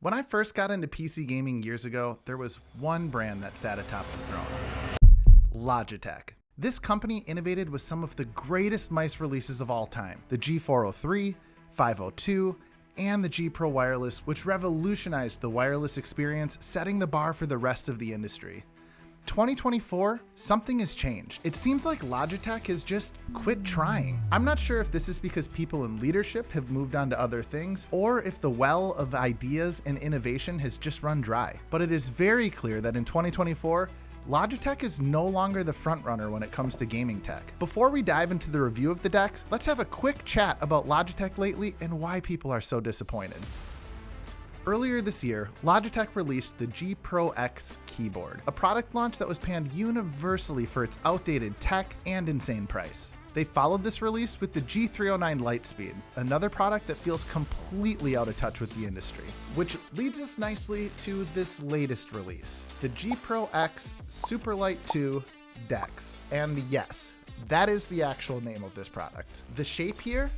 When I first got into PC gaming years ago, there was one brand that sat atop the throne: Logitech. This company innovated with some of the greatest mice releases of all time: the G403, 502, and the G Pro Wireless, which revolutionized the wireless experience, setting the bar for the rest of the industry. 2024, something has changed. It seems like Logitech has just quit trying. I'm not sure if this is because people in leadership have moved on to other things, or if the well of ideas and innovation has just run dry. But it is very clear that in 2024, Logitech is no longer the frontrunner when it comes to gaming tech. Before we dive into the review of the decks, let's have a quick chat about Logitech lately and why people are so disappointed. Earlier this year, Logitech released the G Pro X keyboard, a product launch that was panned universally for its outdated tech and insane price. They followed this release with the G309 Lightspeed, another product that feels completely out of touch with the industry. Which leads us nicely to this latest release, the G Pro X Superlight 2 DeX. And yes, that is the actual name of this product. The shape here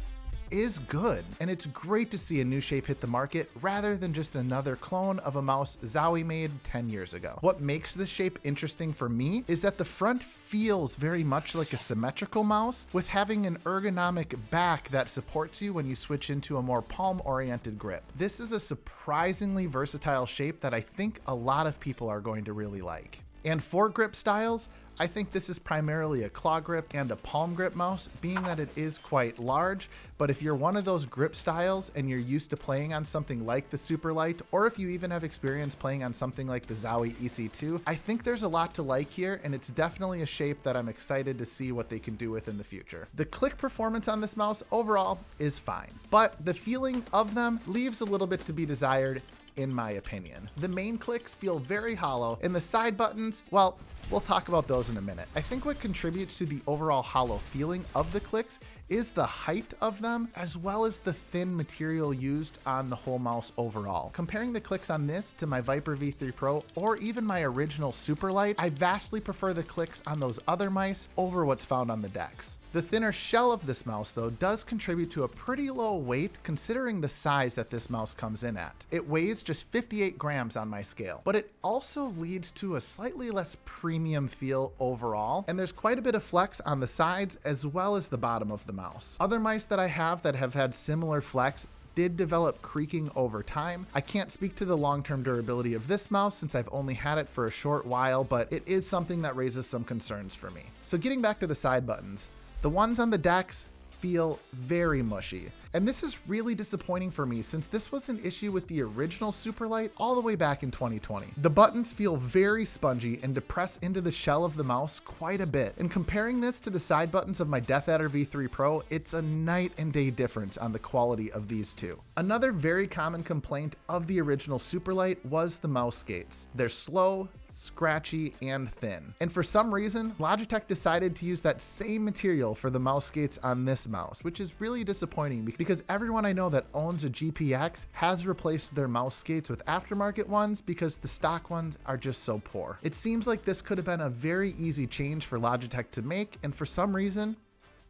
is good, and it's great to see a new shape hit the market rather than just another clone of a mouse Zowie made 10 years ago. What makes this shape interesting for me is that the front feels very much like a symmetrical mouse, with having an ergonomic back that supports you when you switch into a more palm-oriented grip. This is a surprisingly versatile shape that I think a lot of people are going to really like. And for grip styles, I think this is primarily a claw grip and a palm grip mouse, being that it is quite large. But if you're one of those grip styles and you're used to playing on something like the Superlight, or if you even have experience playing on something like the Zowie EC2, I think there's a lot to like here, and it's definitely a shape that I'm excited to see what they can do with in the future. The click performance on this mouse overall is fine, but the feeling of them leaves a little bit to be desired, in my opinion. The main clicks feel very hollow, and the side buttons, well, we'll talk about those in a minute. I think what contributes to the overall hollow feeling of the clicks is the height of them, as well as the thin material used on the whole mouse overall. Comparing the clicks on this to my Viper V3 Pro, or even my original Superlight, I vastly prefer the clicks on those other mice over what's found on the decks. The thinner shell of this mouse, though, does contribute to a pretty low weight considering the size that this mouse comes in at. It weighs just 58 grams on my scale, but it also leads to a slightly less premium feel overall, and there's quite a bit of flex on the sides as well as the bottom of the mouse. Other mice that I have that have had similar flex did develop creaking over time. I can't speak to the long-term durability of this mouse since I've only had it for a short while, but it is something that raises some concerns for me. So getting back to the side buttons, the ones on the decks feel very mushy. And this is really disappointing for me since this was an issue with the original Superlight all the way back in 2020. The buttons feel very spongy and depress into the shell of the mouse quite a bit. And comparing this to the side buttons of my Death Adder V3 Pro, it's a night and day difference on the quality of these two. Another very common complaint of the original Superlight was the mouse skates. They're slow, scratchy, and thin. And for some reason, Logitech decided to use that same material for the mouse skates on this mouse, which is really disappointing because everyone I know that owns a GPX has replaced their mouse skates with aftermarket ones because the stock ones are just so poor. It seems like this could have been a very easy change for Logitech to make, and for some reason,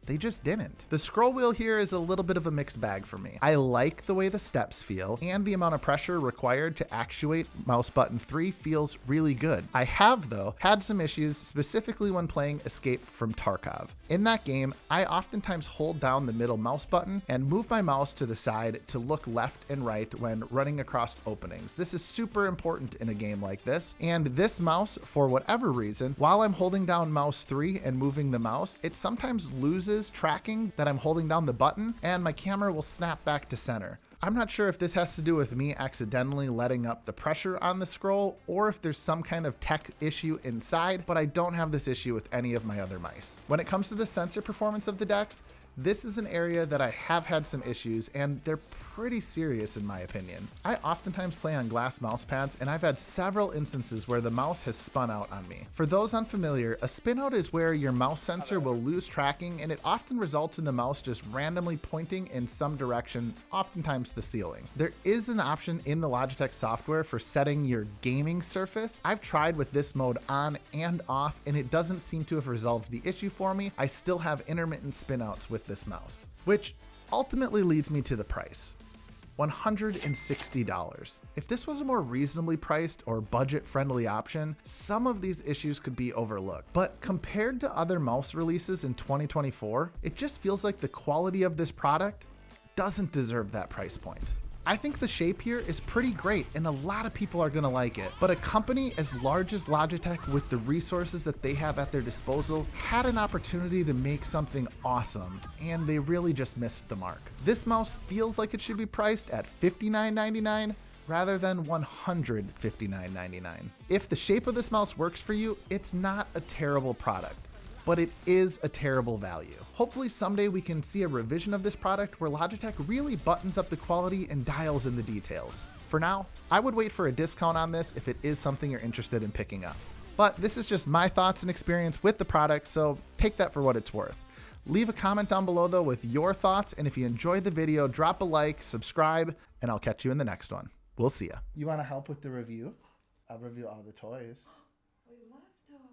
they just didn't. The scroll wheel here is a little bit of a mixed bag for me. I like the way the steps feel, and the amount of pressure required to actuate mouse button 3 feels really good. I have, though, had some issues specifically when playing Escape from Tarkov. In that game, I oftentimes hold down the middle mouse button and move my mouse to the side to look left and right when running across openings. This is super important in a game like this, and this mouse, for whatever reason, while I'm holding down mouse 3 and moving the mouse, it sometimes loses tracking that I'm holding down the button, and my camera will snap back to center. I'm not sure if this has to do with me accidentally letting up the pressure on the scroll, or if there's some kind of tech issue inside, but I don't have this issue with any of my other mice. When it comes to the sensor performance of the decks, this is an area that I have had some issues, and they're pretty serious in my opinion. I oftentimes play on glass mouse pads, and I've had several instances where the mouse has spun out on me. For those unfamiliar, a spin out is where your mouse sensor will lose tracking, and it often results in the mouse just randomly pointing in some direction, oftentimes the ceiling. There is an option in the Logitech software for setting your gaming surface. I've tried with this mode on and off, and it doesn't seem to have resolved the issue for me. I still have intermittent spin outs with this mouse, which ultimately leads me to the price. $160. If this was a more reasonably priced or budget-friendly option, some of these issues could be overlooked. But compared to other mouse releases in 2024, it just feels like the quality of this product doesn't deserve that price point. I think the shape here is pretty great and a lot of people are gonna like it, but a company as large as Logitech with the resources that they have at their disposal had an opportunity to make something awesome and they really just missed the mark. This mouse feels like it should be priced at $59.99 rather than $159.99. If the shape of this mouse works for you, it's not a terrible product, but it is a terrible value. Hopefully someday we can see a revision of this product where Logitech really buttons up the quality and dials in the details. For now, I would wait for a discount on this if it is something you're interested in picking up. But this is just my thoughts and experience with the product, so take that for what it's worth. Leave a comment down below though with your thoughts, and if you enjoyed the video, drop a like, subscribe, and I'll catch you in the next one. We'll see ya. You wanna help with the review? I'll review all the toys. We love toys.